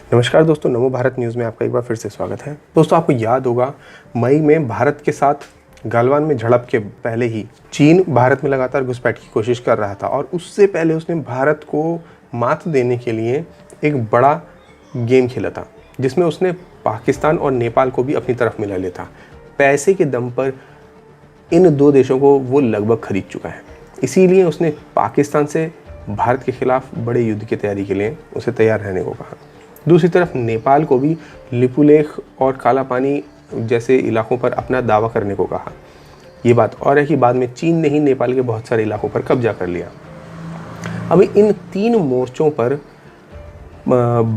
नमस्कार दोस्तों, नमो भारत न्यूज़ में आपका एक बार फिर से स्वागत है। दोस्तों, आपको याद होगा मई में भारत के साथ गलवान में झड़प के पहले ही चीन भारत में लगातार घुसपैठ की कोशिश कर रहा था और उससे पहले उसने भारत को मात देने के लिए एक बड़ा गेम खेला था, जिसमें उसने पाकिस्तान और नेपाल को भी अपनी तरफ मिला लिया था। पैसे के दम पर इन दो देशों को वो लगभग खरीद चुका है। इसीलिए उसने पाकिस्तान से भारत के खिलाफ बड़े युद्ध की तैयारी के लिए उसे तैयार रहने को कहा। दूसरी तरफ नेपाल को भी लिपुलेख और काला पानी जैसे इलाकों पर अपना दावा करने को कहा। ये बात और है कि बाद में चीन ने ही नेपाल के बहुत सारे इलाकों पर कब्जा कर लिया। अब इन तीन मोर्चों पर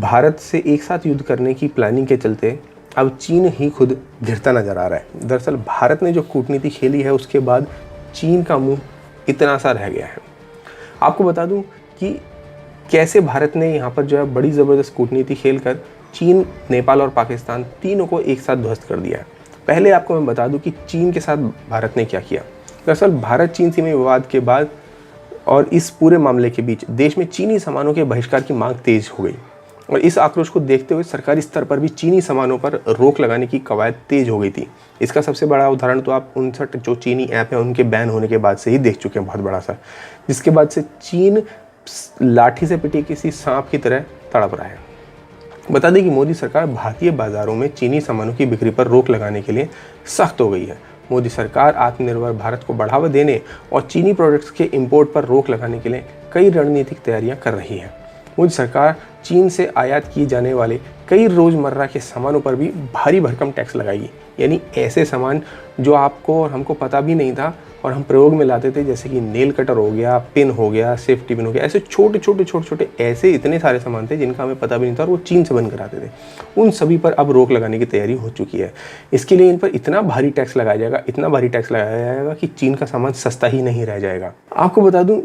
भारत से एक साथ युद्ध करने की प्लानिंग के चलते अब चीन ही खुद घिरता नजर आ रहा है। दरअसल भारत ने जो कूटनीति खेली है उसके बाद चीन का मुंह इतना सा रह गया है। आपको बता दूं कि कैसे भारत ने यहाँ पर जो है बड़ी ज़बरदस्त कूटनीति खेलकर चीन, नेपाल और पाकिस्तान तीनों को एक साथ ध्वस्त कर दिया है। पहले आपको मैं बता दूं कि चीन के साथ भारत ने क्या किया। दरअसल भारत चीन सीमा विवाद के बाद और इस पूरे मामले के बीच देश में चीनी सामानों के बहिष्कार की मांग तेज हो गई और इस आक्रोश को देखते हुए सरकारी स्तर पर भी चीनी सामानों पर रोक लगाने की कवायद तेज हो गई थी। इसका सबसे बड़ा उदाहरण तो आप 59 जो चीनी ऐप है उनके बैन होने के बाद से ही देख चुके हैं, बहुत बड़ा सा, जिसके बाद से चीन लाठी से पिटी किसी सांप की तरह तड़प रहा है। बता दें कि मोदी सरकार भारतीय बाजारों में चीनी सामानों की बिक्री पर रोक लगाने के लिए सख्त हो गई है। मोदी सरकार आत्मनिर्भर भारत को बढ़ावा देने और चीनी प्रोडक्ट्स के इंपोर्ट पर रोक लगाने के लिए कई रणनीतिक तैयारियां कर रही है। मोदी सरकार चीन से आयात किए जाने वाले कई रोज़मर्रा के सामानों पर भी भारी भरकम टैक्स लगाएगी। यानी ऐसे सामान जो आपको और हमको पता भी नहीं था और हम प्रयोग में लाते थे, जैसे कि नेल कटर हो गया, पिन हो गया, सेफ्टी पिन हो गया, ऐसे छोटे छोटे ऐसे इतने सारे सामान थे जिनका हमें पता भी नहीं था और वो चीन से बन कर आते थे। उन सभी पर अब रोक लगाने की तैयारी हो चुकी है। इसके लिए इन पर इतना भारी टैक्स लगाया जाएगा, इतना भारी टैक्स लगाया जाएगा कि चीन का सामान सस्ता ही नहीं रह जाएगा। आपको बता दूं,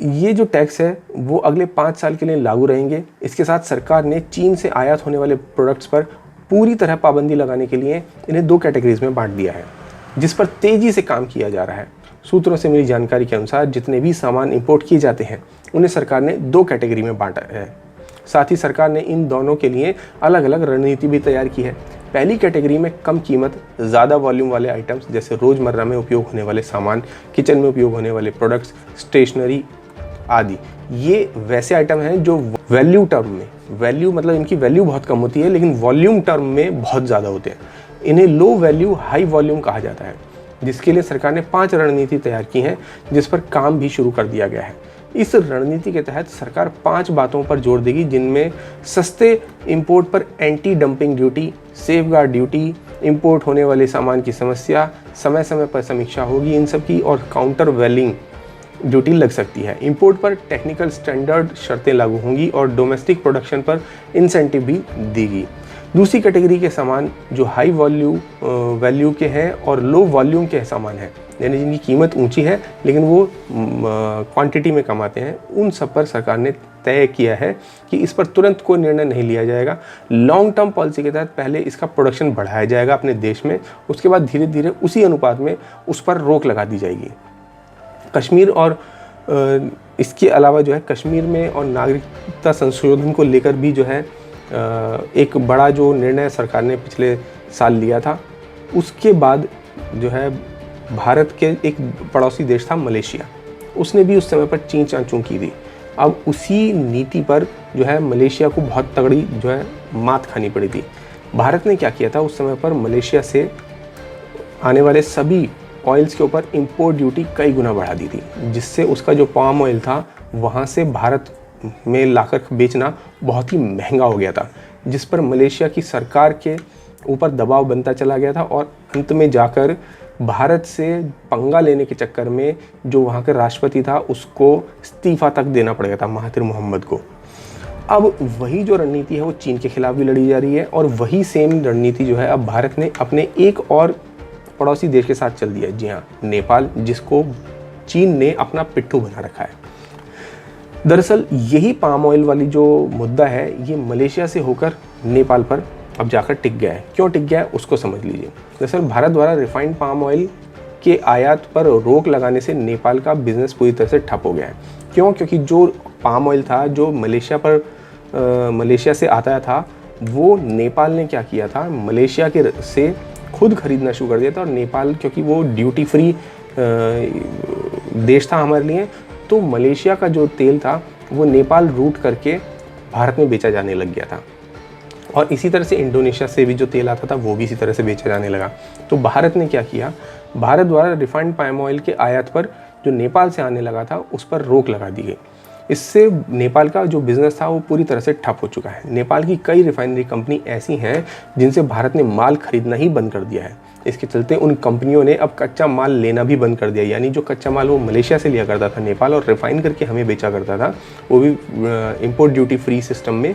ये जो टैक्स है वो अगले 5 साल के लिए लागू रहेंगे। इसके साथ सरकार ने चीन से आयात होने वाले प्रोडक्ट्स पर पूरी तरह पाबंदी लगाने के लिए इन्हें 2 कैटेगरीज में बांट दिया है, जिस पर तेजी से काम किया जा रहा है। सूत्रों से मिली जानकारी के अनुसार जितने भी सामान इंपोर्ट किए जाते हैं उन्हें सरकार ने 2 कैटेगरी में बांटा है। साथ ही सरकार ने इन दोनों के लिए अलग अलग रणनीति भी तैयार की है। पहली कैटेगरी में कम कीमत, ज़्यादा वॉल्यूम वाले आइटम्स जैसे रोज़मर्रा में उपयोग होने वाले सामान, किचन में उपयोग होने वाले प्रोडक्ट्स, स्टेशनरी आदि। ये वैसे आइटम हैं जो वैल्यू टर्म में, वैल्यू मतलब इनकी वैल्यू बहुत कम होती है लेकिन वॉल्यूम टर्म में बहुत ज़्यादा होते हैं। इन्हें लो वैल्यू हाई वॉल्यूम कहा जाता है, जिसके लिए सरकार ने 5 रणनीति तैयार की हैं, जिस पर काम भी शुरू कर दिया गया है। इस रणनीति के तहत सरकार 5 बातों पर जोर देगी, जिनमें सस्ते इंपोर्ट पर anti dumping duty, safeguard duty, import होने वाले सामान की समस्या, समय समय पर समीक्षा होगी इन सब की, और काउंटर वैलिंग ड्यूटी लग सकती है। इंपोर्ट पर टेक्निकल स्टैंडर्ड शर्तें लागू होंगी और डोमेस्टिक प्रोडक्शन पर इंसेंटिव भी देगी। दूसरी कैटेगरी के सामान जो हाई वैल्यू के हैं और लो वॉल्यूम के सामान हैं, यानी जिनकी कीमत ऊंची है लेकिन वो क्वांटिटी में कम आते हैं, उन सब पर सरकार ने तय किया है कि इस पर तुरंत कोई निर्णय नहीं लिया जाएगा। लॉन्ग टर्म पॉलिसी के तहत पहले इसका प्रोडक्शन बढ़ाया जाएगा अपने देश में, उसके बाद धीरे धीरे उसी अनुपात में उस पर रोक लगा दी जाएगी। कश्मीर और इसके अलावा जो है कश्मीर में और नागरिकता संशोधन को लेकर भी जो है एक बड़ा जो निर्णय सरकार ने पिछले साल लिया था, उसके बाद जो है भारत के एक पड़ोसी देश था मलेशिया, उसने भी उस समय पर चीं चांचू की थी। अब उसी नीति पर जो है मलेशिया को बहुत तगड़ी जो है मात खानी पड़ी थी। भारत ने क्या किया था, उस समय पर मलेशिया से आने वाले सभी ऑयल्स के ऊपर इंपोर्ट ड्यूटी कई गुना बढ़ा दी थी, जिससे उसका जो पाम ऑयल था वहाँ से भारत में लाकर बेचना बहुत ही महंगा हो गया था, जिस पर मलेशिया की सरकार के ऊपर दबाव बनता चला गया था और अंत में जाकर भारत से पंगा लेने के चक्कर में जो वहाँ के राष्ट्रपति था उसको इस्तीफा तक देना पड़ गया था, महातिर मोहम्मद को। अब वही जो रणनीति है वो चीन के खिलाफ भी लड़ी जा रही है और वही सेम रणनीति जो है अब भारत ने अपने एक और पड़ोसी देश के साथ चल दिया है। जी हाँ, नेपाल, जिसको चीन ने अपना पिट्ठू बना रखा है। दरअसल यही पाम ऑयल वाली जो मुद्दा है ये मलेशिया से होकर नेपाल पर अब जाकर टिक गया है। क्यों टिक गया है उसको समझ लीजिए। दरअसल भारत द्वारा रिफाइंड पाम ऑयल के आयात पर रोक लगाने से नेपाल का बिजनेस पूरी तरह से ठप हो गया है। क्यों? क्योंकि जो पाम ऑयल था जो मलेशिया से आता था वो नेपाल ने क्या किया था, मलेशिया के से खुद खरीदना शुरू कर दिया था। और नेपाल क्योंकि वो ड्यूटी फ्री देश था हमारे लिए, तो मलेशिया का जो तेल था वो नेपाल रूट करके भारत में बेचा जाने लग गया था। और इसी तरह से इंडोनेशिया से भी जो तेल आता था वो भी इसी तरह से बेचा जाने लगा। तो भारत ने क्या किया, भारत द्वारा रिफाइंड पाम ऑयल के आयात पर जो नेपाल से आने लगा था उस पर रोक लगा दी गई। इससे नेपाल का जो बिज़नेस था वो पूरी तरह से ठप हो चुका है। नेपाल की कई रिफाइनरी कंपनी ऐसी हैं जिनसे भारत ने माल खरीदना ही बंद कर दिया है। इसके चलते उन कंपनियों ने अब कच्चा माल लेना भी बंद कर दिया, यानी जो कच्चा माल वो मलेशिया से लिया करता था नेपाल और रिफाइन करके हमें बेचा करता था, वो भी इंपोर्ट ड्यूटी फ्री सिस्टम में,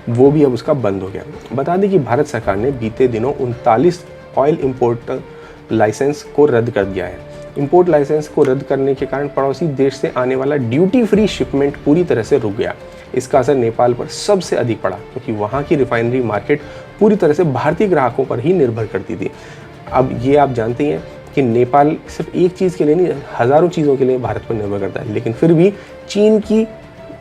वो भी अब उसका बंद हो गया। बता दें कि भारत सरकार ने बीते दिनों 39 ऑयल इंपोर्ट लाइसेंस को रद्द कर दिया है। इंपोर्ट लाइसेंस को रद्द करने के कारण पड़ोसी देश से आने वाला ड्यूटी फ्री शिपमेंट पूरी तरह से रुक गया। इसका असर नेपाल पर सबसे अधिक पड़ा क्योंकि वहाँ की रिफाइनरी मार्केट पूरी तरह से भारतीय ग्राहकों पर ही निर्भर करती थी। अब ये आप जानते हैं कि नेपाल सिर्फ एक चीज़ के लिए नहीं, हज़ारों चीज़ों के लिए भारत पर निर्भर करता है, लेकिन फिर भी चीन की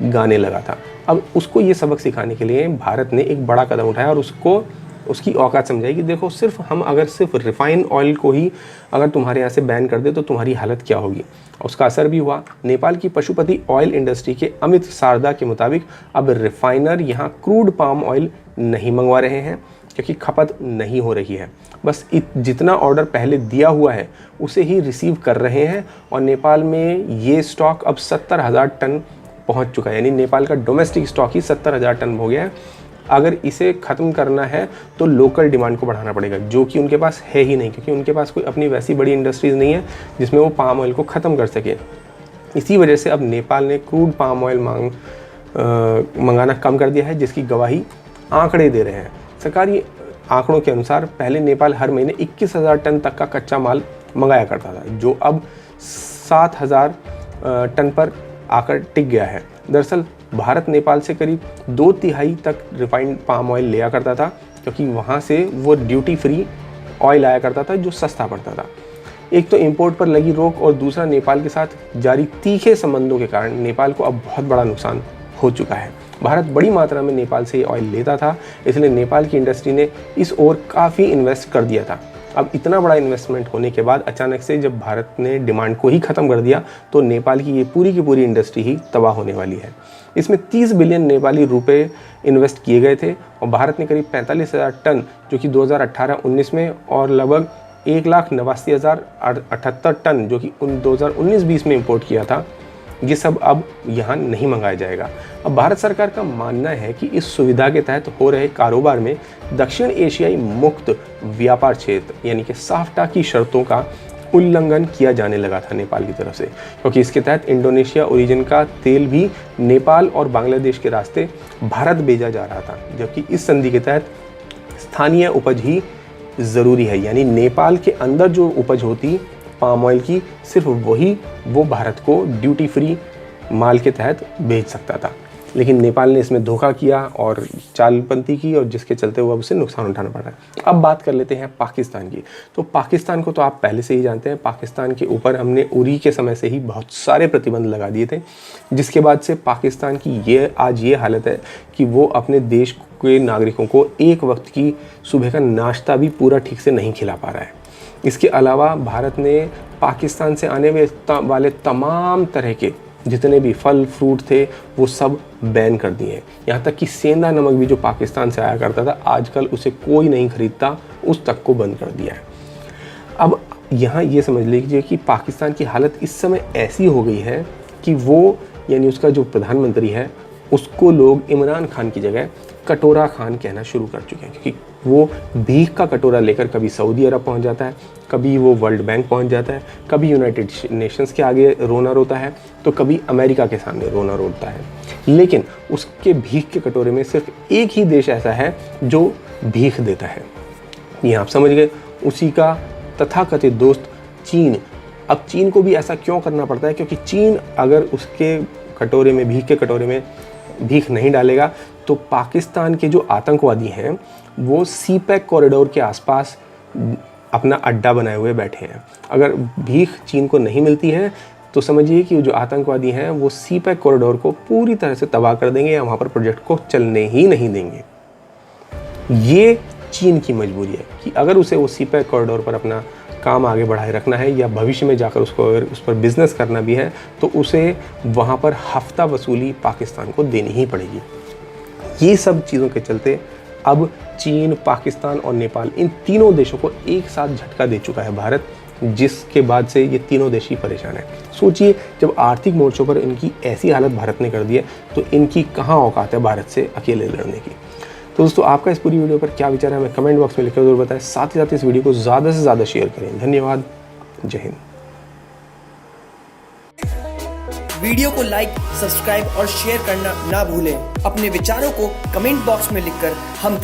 गाने लगा था। अब उसको ये सबक सिखाने के लिए भारत ने एक बड़ा कदम उठाया और उसको उसकी औकात समझाई कि देखो सिर्फ रिफाइन ऑयल को ही अगर तुम्हारे यहाँ से बैन कर दे तो तुम्हारी हालत क्या होगी। उसका असर भी हुआ। नेपाल की पशुपति ऑयल इंडस्ट्री के अमित शारदा के मुताबिक अब रिफाइनर यहाँ क्रूड पाम ऑयल नहीं मंगवा रहे हैं क्योंकि खपत नहीं हो रही है। बस जितना ऑर्डर पहले दिया हुआ है उसे ही रिसीव कर रहे हैं और नेपाल में ये स्टॉक अब 70,000 टन पहुंच चुका है, यानी नेपाल का डोमेस्टिक स्टॉक ही 70,000 टन हो गया है। अगर इसे ख़त्म करना है तो लोकल डिमांड को बढ़ाना पड़ेगा, जो कि उनके पास है ही नहीं, क्योंकि उनके पास कोई अपनी वैसी बड़ी इंडस्ट्रीज़ नहीं है जिसमें वो पाम ऑयल को ख़त्म कर सके। इसी वजह से अब नेपाल ने क्रूड पाम ऑयल मंगाना कम कर दिया है, जिसकी गवाही आंकड़े दे रहे हैं। सरकारी आंकड़ों के अनुसार पहले नेपाल हर महीने 21,000 टन तक का कच्चा माल मंगाया करता था, जो अब 7,000 टन पर आकर टिक गया है। दरअसल भारत नेपाल से करीब 2/3 तक रिफाइंड पाम ऑयल लिया करता था क्योंकि वहाँ से वो ड्यूटी फ्री ऑयल आया करता था जो सस्ता पड़ता था। एक तो इंपोर्ट पर लगी रोक और दूसरा नेपाल के साथ जारी तीखे संबंधों के कारण नेपाल को अब बहुत बड़ा नुकसान हो चुका है। भारत बड़ी मात्रा में नेपाल से ऑयल लेता था, इसलिए नेपाल की इंडस्ट्री ने इस ओर काफ़ी इन्वेस्ट कर दिया था। अब इतना बड़ा इन्वेस्टमेंट होने के बाद अचानक से जब भारत ने डिमांड को ही ख़त्म कर दिया तो नेपाल की ये पूरी की पूरी इंडस्ट्री ही तबाह होने वाली है। इसमें 30 बिलियन नेपाली रुपए इन्वेस्ट किए गए थे और भारत ने करीब 45,000 टन जो कि 2018-19 में और लगभग 1,89,078 टन जो कि 2019-20 में इंपोर्ट किया था, ये सब अब यहाँ नहीं मंगाया जाएगा। अब भारत सरकार का मानना है कि इस सुविधा के तहत हो रहे कारोबार में दक्षिण एशियाई मुक्त व्यापार क्षेत्र यानी कि साफ्टा की शर्तों का उल्लंघन किया जाने लगा था नेपाल की तरफ से, क्योंकि इसके तहत इंडोनेशिया ओरिजिन का तेल भी नेपाल और बांग्लादेश के रास्ते भारत भेजा जा रहा था, जबकि इस संधि के तहत स्थानीय उपज ही ज़रूरी है, यानी नेपाल के अंदर जो उपज होती पाम ऑयल की सिर्फ वो भारत को ड्यूटी फ्री माल के तहत भेज सकता था। लेकिन नेपाल ने इसमें धोखा किया और चालपंती की और जिसके चलते हुआ उसे नुकसान उठाना पड़ा है। अब बात कर लेते हैं पाकिस्तान की। तो पाकिस्तान को तो आप पहले से ही जानते हैं, पाकिस्तान के ऊपर हमने उरी के समय से ही बहुत सारे प्रतिबंध लगा दिए थे, जिसके बाद से पाकिस्तान की आज ये हालत है कि वो अपने देश के नागरिकों को एक वक्त की सुबह का नाश्ता भी पूरा ठीक से नहीं खिला पा रहा है। इसके अलावा भारत ने पाकिस्तान से आने वाले तमाम तरह के जितने भी फल फ्रूट थे वो सब बैन कर दिए हैं। यहाँ तक कि सेंधा नमक भी जो पाकिस्तान से आया करता था आजकल उसे कोई नहीं खरीदता, उस तक को बंद कर दिया है। अब यहाँ ये समझ लीजिए कि पाकिस्तान की हालत इस समय ऐसी हो गई है कि वो यानी उसका जो प्रधानमंत्री है उसको लोग इमरान खान की जगह कटोरा खान कहना शुरू कर चुके हैं, क्योंकि वो भीख का कटोरा लेकर कभी सऊदी अरब पहुंच जाता है, कभी वो वर्ल्ड बैंक पहुंच जाता है, कभी यूनाइटेड नेशंस के आगे रोना रोता है, तो कभी अमेरिका के सामने रोना रोता है। लेकिन उसके भीख के कटोरे में सिर्फ एक ही देश ऐसा है जो भीख देता है, ये आप समझ गए, उसी का तथाकथित दोस्त चीन। अब चीन को भी ऐसा क्यों करना पड़ता है, क्योंकि चीन अगर उसके कटोरे में भीख के कटोरे में भीख नहीं डालेगा तो पाकिस्तान के जो आतंकवादी हैं वो सीपैक कॉरिडोर के आसपास अपना अड्डा बनाए हुए बैठे हैं। अगर भीख चीन को नहीं मिलती है तो समझिए कि जो आतंकवादी हैं वो सीपैक कॉरिडोर को पूरी तरह से तबाह कर देंगे या वहाँ पर प्रोजेक्ट को चलने ही नहीं देंगे। ये चीन की मजबूरी है कि अगर उसे वो सीपैक कॉरिडोर पर अपना काम आगे बढ़ाए रखना है या भविष्य में जाकर उसको अगर उस पर बिजनेस करना भी है तो उसे वहाँ पर हफ्ता वसूली पाकिस्तान को देनी ही पड़ेगी। ये सब चीज़ों के चलते अब चीन, पाकिस्तान और नेपाल, इन तीनों देशों को एक साथ झटका दे चुका है भारत, जिसके बाद से ये तीनों देश ही परेशान है। सोचिए, जब आर्थिक मोर्चों पर इनकी ऐसी हालत भारत ने कर दी है तो इनकी कहाँ औकात है भारत से अकेले लड़ने की। तो दोस्तों, आपका इस पूरी वीडियो पर क्या विचार है हमें कमेंट बॉक्स में लिखकर जरूर बताएं। साथ ही साथ इस वीडियो को ज़्यादा से ज़्यादा शेयर करें। धन्यवाद। जय हिंद। वीडियो को लाइक, सब्सक्राइब और शेयर करना ना भूलें। अपने विचारों को कमेंट बॉक्स में लिखकर हम